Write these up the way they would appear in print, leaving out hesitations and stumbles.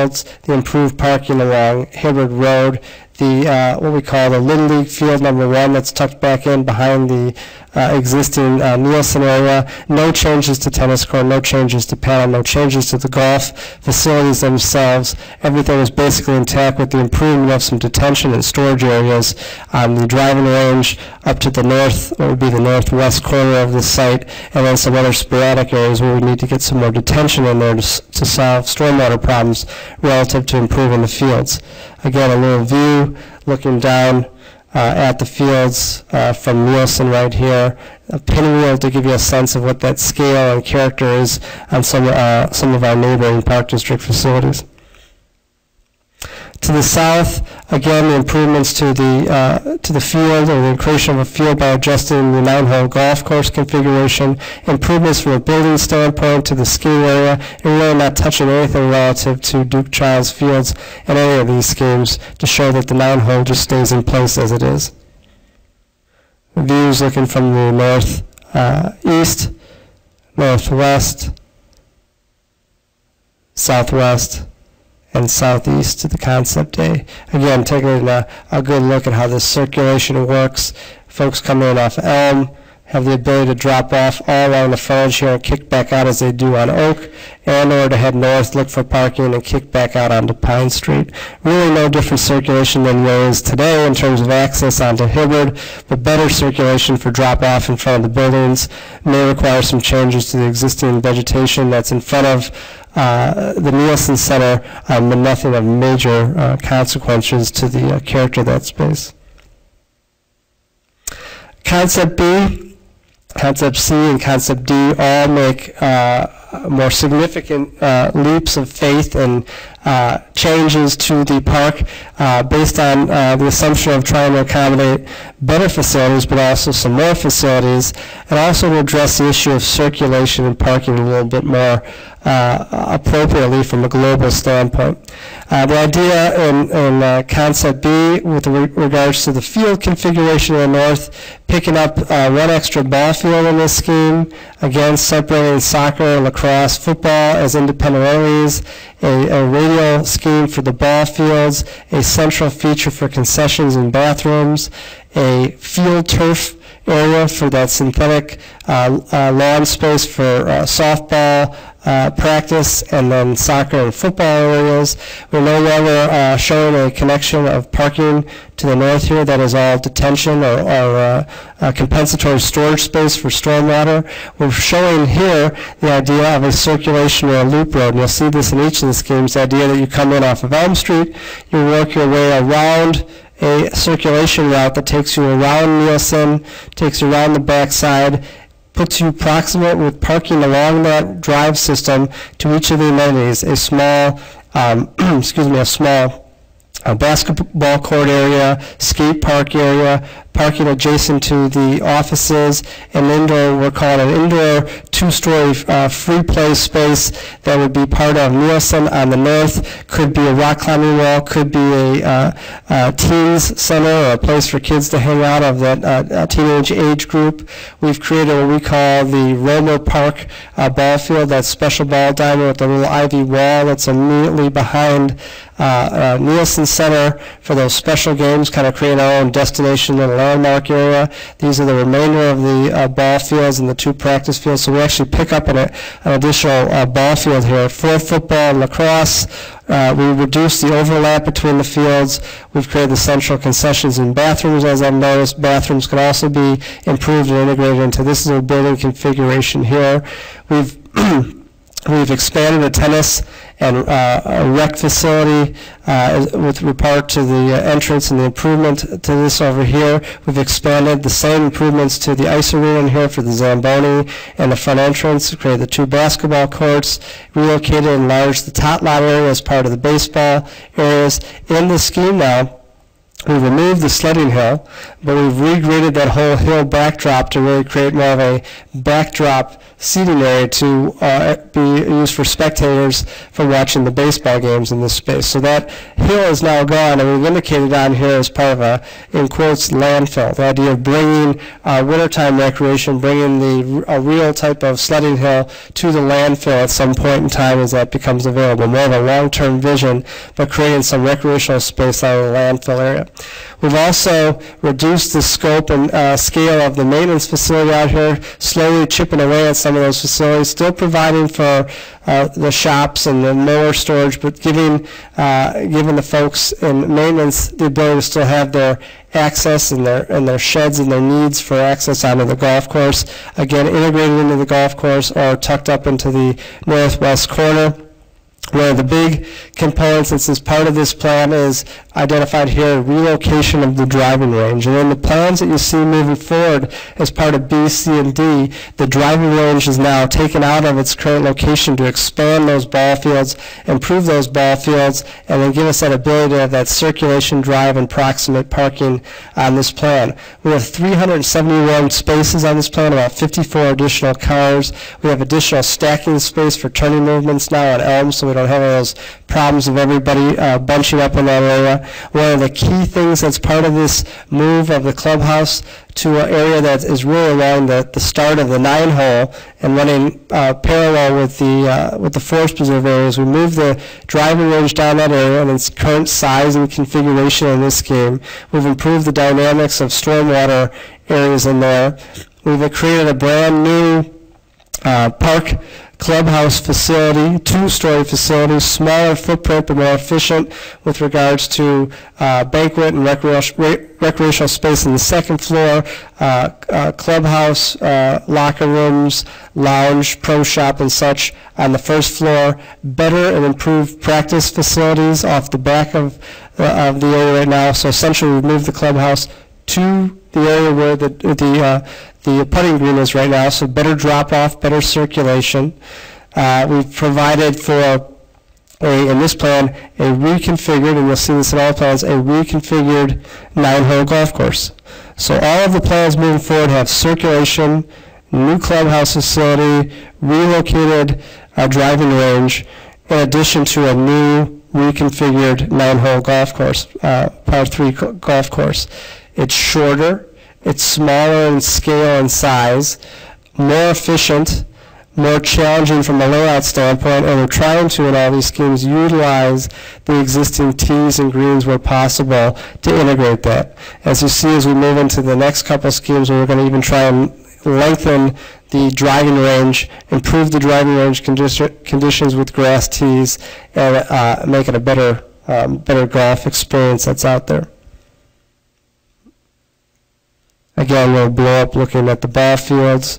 fields, the improved parking along Hibbard Road, the what we call the Little League Field number 1 that's tucked back in behind the existing Nielsen area. No changes to tennis court, no changes to paddle, no changes to the golf facilities themselves. Everything is basically intact with the improvement of some detention and storage areas on the driving range up to the north, what would be the northwest corner of the site, and then some other sporadic areas where we need to get some more detention in there to solve stormwater problems relative to improving the fields. Again, a little view looking down at the fields from Nielsen right here. A pinwheel to give you a sense of what that scale and character is on some of our neighboring Park District facilities. To the south, again, the improvements to the field, or the creation of a field by adjusting the 9-hole golf course configuration, improvements from a building standpoint to the skiing area, and really not touching anything relative to Duke Childs Fields in any of these schemes to show that the 9-hole just stays in place as it is. Views looking from the north, east, northwest, southwest, and southeast to the concept day. Again, taking a good look at how this circulation works. Folks coming in off Elm have the ability to drop off all along the frontage here and kick back out as they do on Oak, and or to head north, look for parking, and kick back out onto Pine Street. Really no different circulation than there is today in terms of access onto Hibbard, but better circulation for drop-off in front of the buildings. May require some changes to the existing vegetation that's in front of the Nielsen Center, but nothing of major consequences to the character of that space. Concept B, Concept C, and Concept D all make more significant leaps of faith and changes to the park based on the assumption of trying to accommodate better facilities, but also some more facilities, and also to address the issue of circulation and parking a little bit more appropriately from a global standpoint. The idea in Concept B with regards to the field configuration in the north, picking up one extra ball field in this scheme, again separating soccer, lacrosse, football as independent areas, a radial scheme for the ball fields, a central feature for concessions and bathrooms, a field turf area for that synthetic lawn space for softball practice, and then soccer and football areas. We're no longer showing a connection of parking to the north here that is all detention or compensatory storage space for stormwater. We're showing here the idea of a circulation or a loop road, and you'll see this in each of the schemes, the idea that you come in off of Elm Street, you work your way around a circulation route that takes you around Nielsen, takes you around the backside, puts you proximate with parking along that drive system to each of the amenities, a small, basketball court area, skate park area, parking adjacent to the offices, and indoor, we're calling an indoor two-story free play space that would be part of Nielsen on the north. Could be a rock climbing wall, could be a teens center or a place for kids to hang out of that teenage age group. We've created what we call the Romer Park ball field, that special ball diamond with a little ivy wall that's immediately behind Nielsen Center for those special games, kind of create our own destination and landmark area. These are the remainder of the ball fields and the 2 practice fields. So we actually pick up an additional ball field here for football and lacrosse. We reduced the overlap between the fields. We've created the central concessions and bathrooms. As I've noticed, bathrooms can also be improved and integrated into this little building configuration here. We've expanded the tennis and a rec facility with regard to the entrance and the improvement to this over here. We've expanded the same improvements to the ice arena in here for the Zamboni and the front entrance, created the 2 basketball courts, relocated and enlarged the tot lot area as part of the baseball areas. In the scheme now, we removed the sledding hill, but we've regraded that whole hill backdrop to really create more of a backdrop seating area to be used for spectators for watching the baseball games in this space. So that hill is now gone, and we've indicated on here as part of a, in quotes, landfill. The idea of bringing wintertime recreation, bringing a real type of sledding hill to the landfill at some point in time as that becomes available. More of a long-term vision, but creating some recreational space out of the landfill area. We've also reduced the scope and scale of the maintenance facility out here, slowly chipping away at some of those facilities, still providing for the shops and the mower storage, but giving the folks in maintenance the ability to still have their access and their sheds and their needs for access onto the golf course. Again, integrated into the golf course or tucked up into the northwest corner. One of the big components that's as part of this plan is identified here, relocation of the driving range. And in the plans that you see moving forward as part of B, C, and D, the driving range is now taken out of its current location to expand those ball fields, improve those ball fields, and then give us that ability to have that circulation drive and proximate parking on this plan. We have 371 spaces on this plan, about 54 additional cars. We have additional stacking space for turning movements now on Elm, so we don't have all those problems of everybody bunching up in that area. One of the key things that's part of this move of the clubhouse to an area that is really along the start of the 9-hole and running parallel with the forest preserve areas. We move the driving range down that area and its current size and configuration in this scheme. We've improved the dynamics of stormwater areas in there. We've created a brand new park clubhouse facility, two-story facility, smaller footprint but more efficient with regards to banquet and recreational space in the second floor, clubhouse, locker rooms, lounge, pro shop, and such on the first floor. Better and improved practice facilities off the back of the area right now. So essentially we've moved the clubhouse to the area where the putting green is right now, so better drop-off, better circulation. We've provided for, in this plan, a reconfigured, and you'll see this in all plans, a reconfigured 9-hole golf course. So all of the plans moving forward have circulation, new clubhouse facility, relocated driving range, in addition to a new reconfigured 9-hole golf course, par 3 golf course. It's shorter. It's smaller in scale and size, more efficient, more challenging from a layout standpoint, and we're trying to, in all these schemes, utilize the existing tees and greens where possible to integrate that. As you see, as we move into the next couple schemes, we're going to even try and lengthen the driving range, improve the driving range conditions with grass tees, and make it a better golf experience that's out there. Again, we'll blow up looking at the ball fields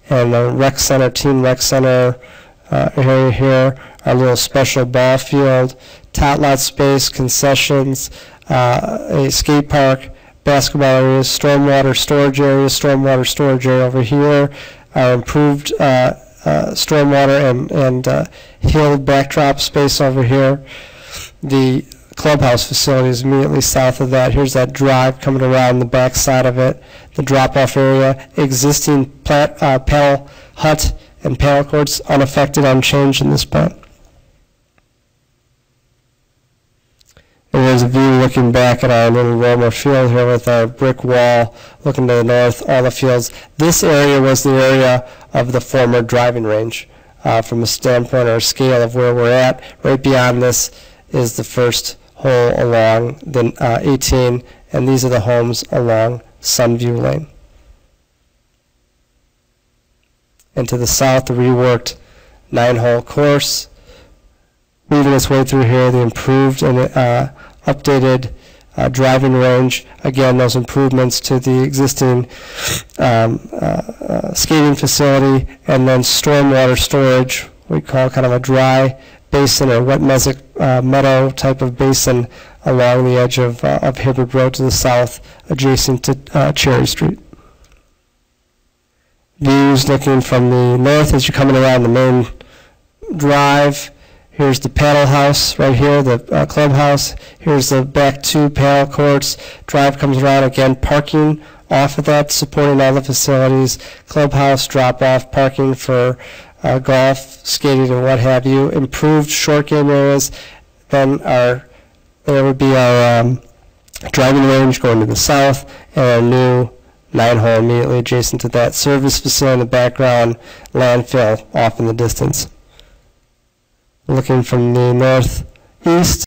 and the rec center, team rec center area here, our little special ball field, tot lot space, concessions, a skate park, basketball areas, stormwater storage area over here, our improved stormwater and hill backdrop space over here. The clubhouse facility is immediately south of that. Here's that drive coming around the back side of it, the drop-off area, existing panel hut and panel courts unaffected, unchanged in this plan. And there's a view looking back at our little Romer field here with our brick wall looking to the north, all the fields. This area was the area of the former driving range from a standpoint or a scale of where we're at. Right beyond this is the first hole along the 18, and these are the homes along Sunview Lane. And to the south, the reworked 9-hole course. Weaving its way through here, the improved and updated driving range. Again, those improvements to the existing skating facility, and then stormwater storage, we call kind of a dry basin or wet meadow type of basin along the edge of Hibbard Road to the south, adjacent to Cherry Street. Views looking from the north as you're coming around the main drive. Here's the paddle house right here, the clubhouse. Here's the back 2 paddle courts. Drive comes around again, parking off of that, supporting all the facilities, clubhouse, drop-off, parking for golf, skating, and what have you, improved short game areas. Then there would be our driving range going to the south, and our new 9-hole immediately adjacent to that, service facility in the background, landfill off in the distance. Looking from the northeast,